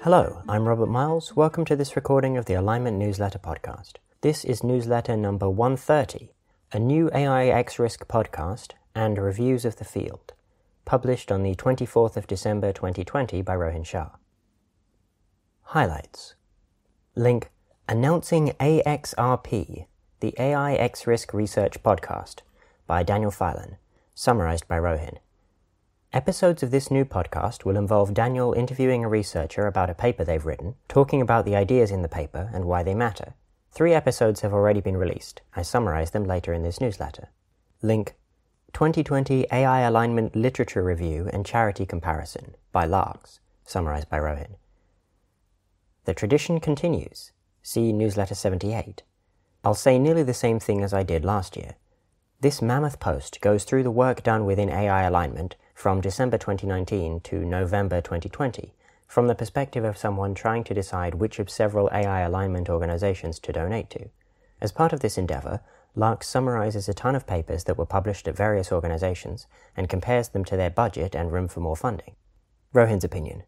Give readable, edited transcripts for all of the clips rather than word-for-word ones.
Hello, I'm Robert Miles. Welcome to this recording of the Alignment Newsletter podcast. This is newsletter number 130, a new AI X-Risk podcast and reviews of the field, published on the 24th of December 2020 by Rohin Shah. Highlights. Link, Announcing AXRP, the AI X-Risk Research Podcast, by Daniel Filan, summarized by Rohin. Episodes of this new podcast will involve Daniel interviewing a researcher about a paper they've written, talking about the ideas in the paper and why they matter. 3 episodes have already been released. I summarize them later in this newsletter. Link, 2020 AI Alignment Literature Review and Charity Comparison by Larks, summarized by Rohin. The tradition continues. See newsletter 78. I'll say nearly the same thing as I did last year. This mammoth post goes through the work done within AI alignment from December 2019 to November 2020, from the perspective of someone trying to decide which of several AI alignment organizations to donate to. As part of this endeavor, Larks summarizes a ton of papers that were published at various organizations and compares them to their budget and room for more funding. Rohin's opinion.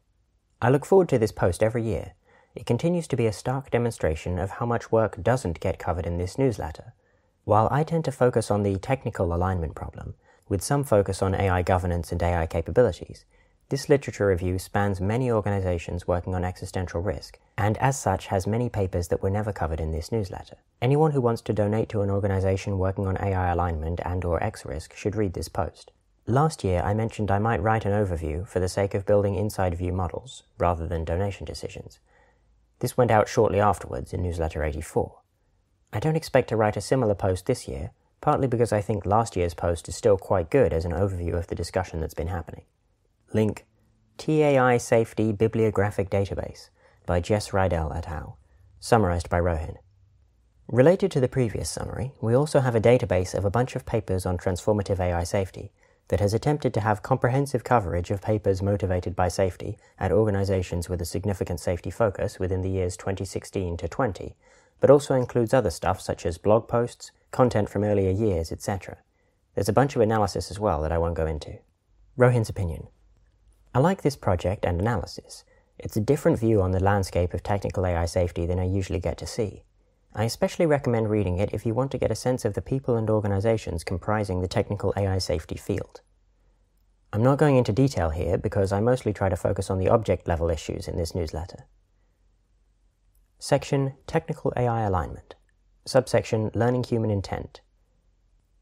I look forward to this post every year. It continues to be a stark demonstration of how much work doesn't get covered in this newsletter. While I tend to focus on the technical alignment problem, with some focus on AI governance and AI capabilities, this literature review spans many organizations working on existential risk, and as such has many papers that were never covered in this newsletter. Anyone who wants to donate to an organization working on AI alignment and/or X-Risk should read this post. Last year I mentioned I might write an overview for the sake of building inside view models, rather than donation decisions. This went out shortly afterwards in newsletter 84. I don't expect to write a similar post this year, partly because I think last year's post is still quite good as an overview of the discussion that's been happening. Link, TAI Safety Bibliographic Database by Jess Rydell et al., summarized by Rohin. Related to the previous summary, we also have a database of a bunch of papers on transformative AI safety that has attempted to have comprehensive coverage of papers motivated by safety at organizations with a significant safety focus within the years 2016 to 20, but also includes other stuff such as blog posts, content from earlier years, etc. There's a bunch of analysis as well that I won't go into. Rohin's opinion. I like this project and analysis. It's a different view on the landscape of technical AI safety than I usually get to see. I especially recommend reading it if you want to get a sense of the people and organizations comprising the technical AI safety field. I'm not going into detail here because I mostly try to focus on the object-level issues in this newsletter. Section Technical AI Alignment. Subsection Learning Human Intent.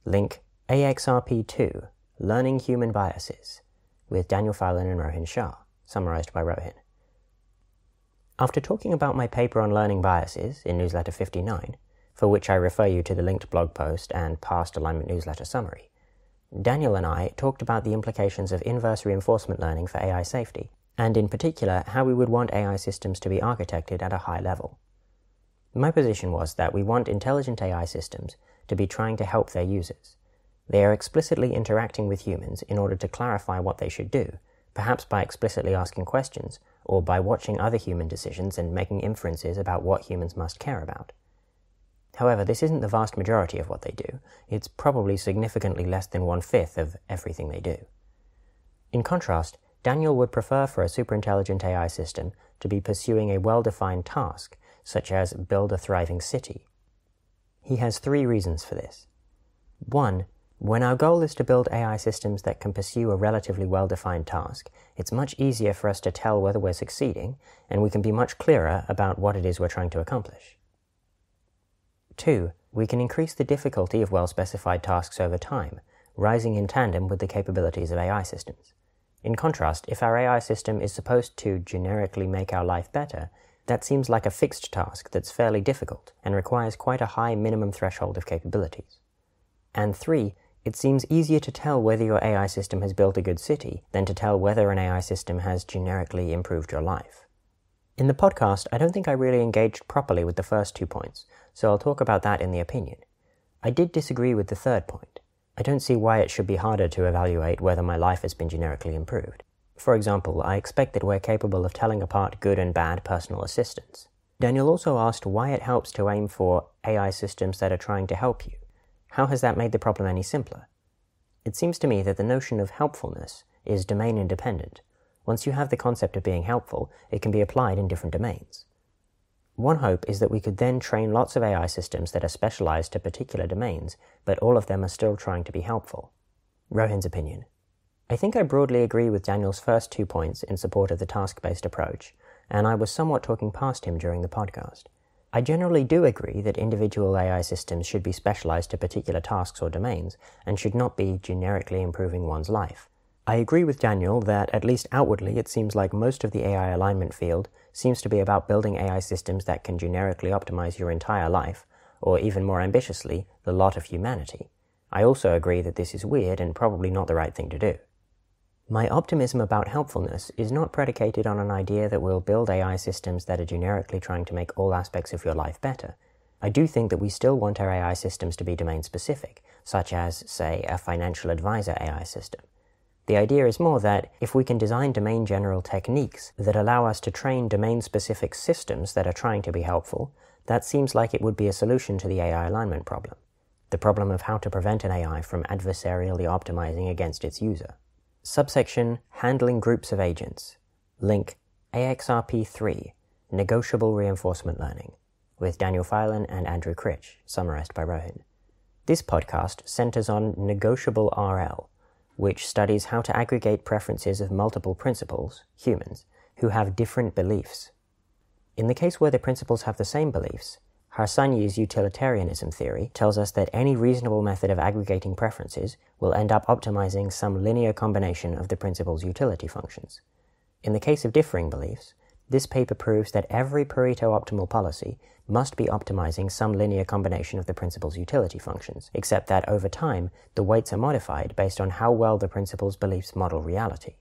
Link AXRP2 Learning Human Biases with Daniel Filan and Rohin Shah, summarized by Rohin. After talking about my paper on learning biases in newsletter 59, for which I refer you to the linked blog post and past alignment newsletter summary, Daniel and I talked about the implications of inverse reinforcement learning for AI safety, and in particular how we would want AI systems to be architected at a high level. My position was that we want intelligent AI systems to be trying to help their users. They are explicitly interacting with humans in order to clarify what they should do, perhaps by explicitly asking questions, or by watching other human decisions and making inferences about what humans must care about. However, this isn't the vast majority of what they do. It's probably significantly less than 1/5 of everything they do. In contrast, Daniel would prefer for a superintelligent AI system to be pursuing a well-defined task, such as build a thriving city. He has 3 reasons for this. 1. When our goal is to build AI systems that can pursue a relatively well-defined task, it's much easier for us to tell whether we're succeeding, and we can be much clearer about what it is we're trying to accomplish. 2. We can increase the difficulty of well-specified tasks over time, rising in tandem with the capabilities of AI systems. In contrast, if our AI system is supposed to generically make our life better, that seems like a fixed task that's fairly difficult and requires quite a high minimum threshold of capabilities. And 3, it seems easier to tell whether your AI system has built a good city than to tell whether an AI system has generically improved your life. In the podcast, I don't think I really engaged properly with the first 2 points, so I'll talk about that in the opinion. I did disagree with the third point. I don't see why it should be harder to evaluate whether my life has been generically improved. For example, I expect that we're capable of telling apart good and bad personal assistants. Daniel also asked why it helps to aim for AI systems that are trying to help you. How has that made the problem any simpler? It seems to me that the notion of helpfulness is domain independent. Once you have the concept of being helpful, it can be applied in different domains. One hope is that we could then train lots of AI systems that are specialized to particular domains, but all of them are still trying to be helpful. Rohin's opinion. I think I broadly agree with Daniel's first 2 points in support of the task-based approach, and I was somewhat talking past him during the podcast. I generally do agree that individual AI systems should be specialized to particular tasks or domains, and should not be generically improving one's life. I agree with Daniel that, at least outwardly, it seems like most of the AI alignment field seems to be about building AI systems that can generically optimize your entire life, or even more ambitiously, the lot of humanity. I also agree that this is weird and probably not the right thing to do. My optimism about helpfulness is not predicated on an idea that we'll build AI systems that are generically trying to make all aspects of your life better. I do think that we still want our AI systems to be domain-specific, such as, say, a financial advisor AI system. The idea is more that if we can design domain-general techniques that allow us to train domain-specific systems that are trying to be helpful, that seems like it would be a solution to the AI alignment problem, the problem of how to prevent an AI from adversarially optimizing against its user. Subsection Handling Groups of Agents. Link AXRP3, Negotiable Reinforcement Learning, with Daniel Filan and Andrew Critch, summarized by Rohin. This podcast centers on Negotiable RL, which studies how to aggregate preferences of multiple principals, humans, who have different beliefs. In the case where the principals have the same beliefs, Harsanyi's utilitarianism theory tells us that any reasonable method of aggregating preferences will end up optimizing some linear combination of the principal's utility functions. In the case of differing beliefs, this paper proves that every Pareto optimal policy must be optimizing some linear combination of the principal's utility functions, except that over time, the weights are modified based on how well the principal's beliefs model reality.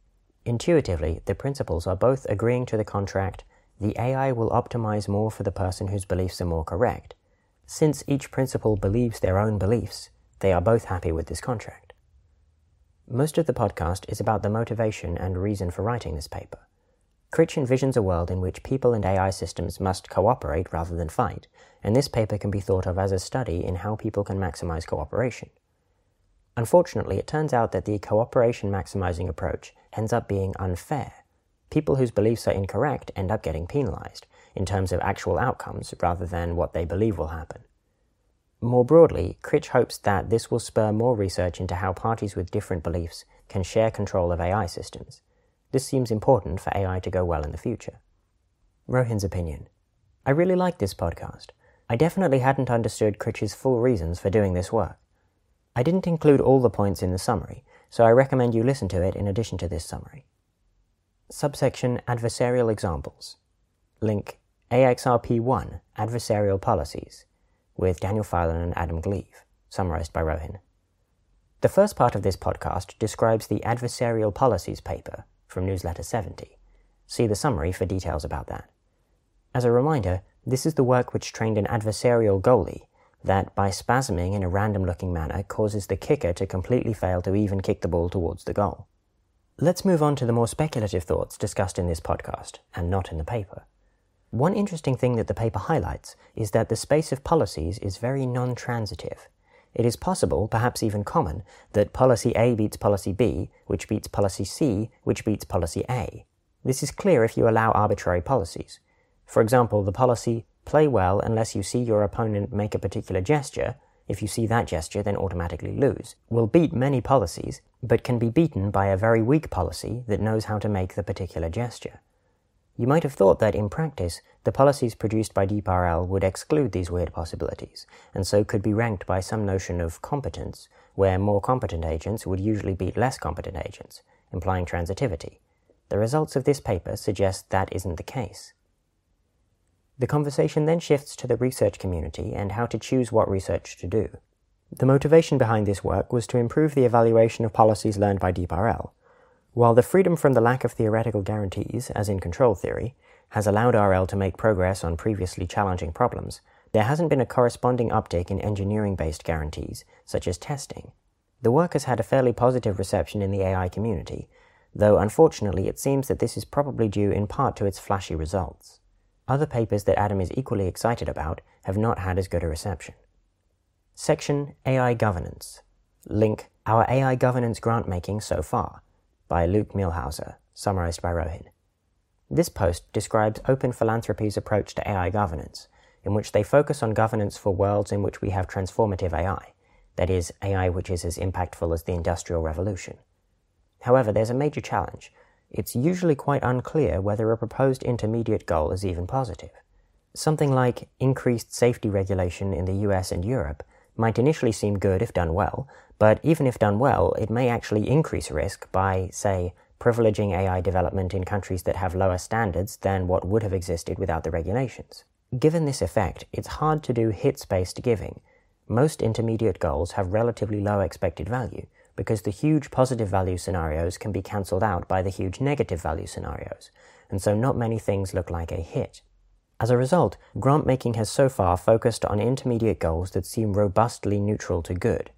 Intuitively, the principals are both agreeing to the contract, the AI will optimize more for the person whose beliefs are more correct. Since each principal believes their own beliefs, they are both happy with this contract. Most of the podcast is about the motivation and reason for writing this paper. Critch envisions a world in which people and AI systems must cooperate rather than fight, and this paper can be thought of as a study in how people can maximize cooperation. Unfortunately, it turns out that the cooperation-maximizing approach ends up being unfair. People whose beliefs are incorrect end up getting penalized, in terms of actual outcomes rather than what they believe will happen. More broadly, Critch hopes that this will spur more research into how parties with different beliefs can share control of AI systems. This seems important for AI to go well in the future. Rohin's opinion. I really like this podcast. I definitely hadn't understood Critch's full reasons for doing this work. I didn't include all the points in the summary, so I recommend you listen to it in addition to this summary. Subsection Adversarial Examples. Link AXRP1, Adversarial Policies, with Daniel Filan and Adam Gleave, summarized by Rohin. The first part of this podcast describes the Adversarial Policies paper from Newsletter 70. See the summary for details about that. As a reminder, this is the work which trained an adversarial goalie that, by spasming in a random-looking manner, causes the kicker to completely fail to even kick the ball towards the goal. Let's move on to the more speculative thoughts discussed in this podcast, and not in the paper. One interesting thing that the paper highlights is that the space of policies is very non-transitive. It is possible, perhaps even common, that policy A beats policy B, which beats policy C, which beats policy A. This is clear if you allow arbitrary policies. For example, the policy, play well unless you see your opponent make a particular gesture, if you see that gesture then automatically lose, will beat many policies, but can be beaten by a very weak policy that knows how to make the particular gesture. You might have thought that, in practice, the policies produced by DeepRL would exclude these weird possibilities, and so could be ranked by some notion of competence, where more competent agents would usually beat less competent agents, implying transitivity. The results of this paper suggest that isn't the case. The conversation then shifts to the research community and how to choose what research to do. The motivation behind this work was to improve the evaluation of policies learned by DeepRL. While the freedom from the lack of theoretical guarantees, as in control theory, has allowed RL to make progress on previously challenging problems, there hasn't been a corresponding uptick in engineering-based guarantees, such as testing. The work has had a fairly positive reception in the AI community, though unfortunately it seems that this is probably due in part to its flashy results. Other papers that Adam is equally excited about have not had as good a reception. Section AI Governance. Link Our AI Governance Grant-Making So Far, by Luke Milhauser, summarized by Rohin. This post describes Open Philanthropy's approach to AI governance, in which they focus on governance for worlds in which we have transformative AI, that is, AI which is as impactful as the Industrial Revolution. However, there's a major challenge. It's usually quite unclear whether a proposed intermediate goal is even positive. Something like increased safety regulation in the US and Europe might initially seem good if done well, but even if done well, it may actually increase risk by, say, privileging AI development in countries that have lower standards than what would have existed without the regulations. Given this effect, it's hard to do hits-based giving. Most intermediate goals have relatively low expected value, because the huge positive value scenarios can be cancelled out by the huge negative value scenarios, and so not many things look like a hit. As a result, grant-making has so far focused on intermediate goals that seem robustly neutral to good.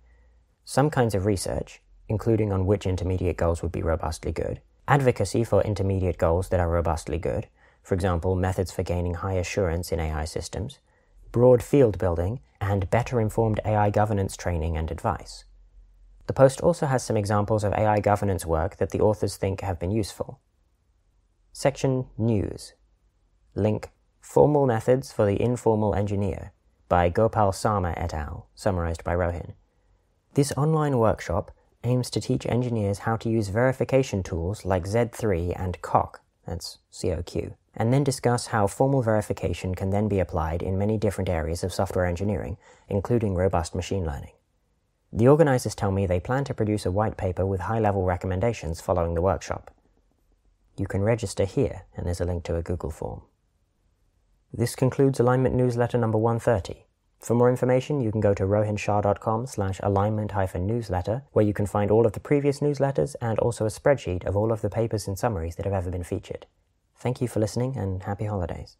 Some kinds of research, including on which intermediate goals would be robustly good, advocacy for intermediate goals that are robustly good, for example, methods for gaining high assurance in AI systems, broad field building, and better-informed AI governance training and advice. The post also has some examples of AI governance work that the authors think have been useful. Section News. Link Formal Methods for the Informal Engineer by Gopal Sarma et al., summarized by Rohin. This online workshop aims to teach engineers how to use verification tools like Z3 and COQ, that's COQ, and then discuss how formal verification can then be applied in many different areas of software engineering, including robust machine learning. The organizers tell me they plan to produce a white paper with high-level recommendations following the workshop. You can register here, and there's a link to a Google form. This concludes Alignment Newsletter number 130. For more information, you can go to rohinshah.com/alignment-newsletter, where you can find all of the previous newsletters and also a spreadsheet of all of the papers and summaries that have ever been featured. Thank you for listening, and happy holidays.